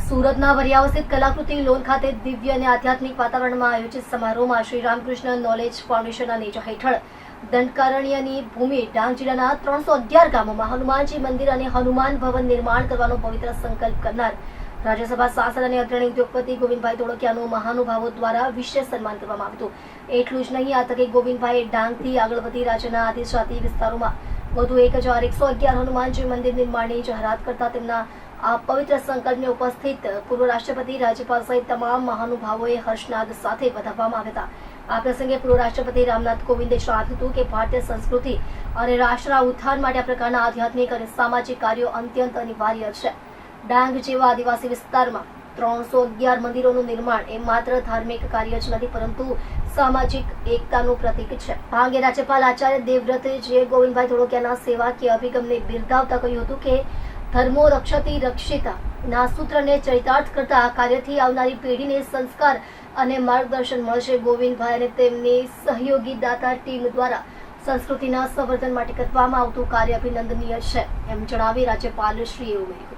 સુરતના વરિયાવ સ્થિત કલાકૃતિ લોન ખાતે દિવ્ય અને આધ્યાત્મિક વાતાવરણમાં આયોજિત સમારોહમાં શ્રી રામકૃષ્ણ નોલેજ ફાઉન્ડેશનના નેજા હેઠળ દંડકારણ્યની ભૂમિ ડાંગ જિલ્લાના 311 ગામોમાં હનુમાનજી મંદિર અને હનુમાન ભવન નિર્માણ કરવાનો પવિત્ર સંકલ્પ કરનાર રાજ્યસભા સાંસદ અને અગ્રણી ઉદ્યોગપતિ ગોવિંદભાઈ ધોળકિયાનું મહાનુભાવો દ્વારા વિશેષ સન્માન કરવામાં આવ્યું હતું। એટલું જ નહીં, આ તકે ગોવિંદભાઈએ ડાંગથી આગળ વધી રાજ્યના આદિજાતિ વિસ્તારોમાં વધુ 1111 હનુમાનજી મંદિર નિર્માણની જાહેરાત કરતા તેમના આ પવિત્ર સંકલ્પને ઉપસ્થિત પૂર્વ રાષ્ટ્રપતિ, રાજ્યપાલ સહિત તમામ મહાનુભાવોએ હર્ષનાદ સાથે વધાવવામાં આવ્યા હતા। આ પ્રસંગે પૂર્વ રાષ્ટ્રપતિ રામનાથ કોવિંદે જણાવ્યું હતું કે ભારતીય સંસ્કૃતિ અને રાષ્ટ્રના ઉત્થાન માટે આ પ્રકારના આધ્યાત્મિક અને સામાજિક કાર્યો અત્યંત અનિવાર્ય છે। ડાંગ જેવા આદિવાસી વિસ્તારમાં 311 મંદિરોનું નિર્માણ એ માત્ર ધાર્મિક કાર્ય જ નથી, પરંતુ સામાજિક એકતાનું પ્રતીક છે। આ અંગે રાજ્યપાલ આચાર્ય દેવવ્રતજીએ ગોવિંદભાઈ ધોળકિયાના સેવાકીય અભિગમને બિરદાવતા કહ્યું હતું કે ધર્મો રક્ષતી રક્ષિતા ના સૂત્રને ચરિતાર્થ કરતા આ કાર્યથી આવનારી પેઢીને સંસ્કાર અને માર્ગદર્શન મળશે। ગોવિંદભાઈ અને તેમની સહયોગી દાતા ટીમ દ્વારા સંસ્કૃતિના સંવર્ધન માટે કરવામાં આવતું કાર્ય અભિનંદનીય છે, એમ જણાવી રાજ્યપાલશ્રીએ ઉમેર્યું।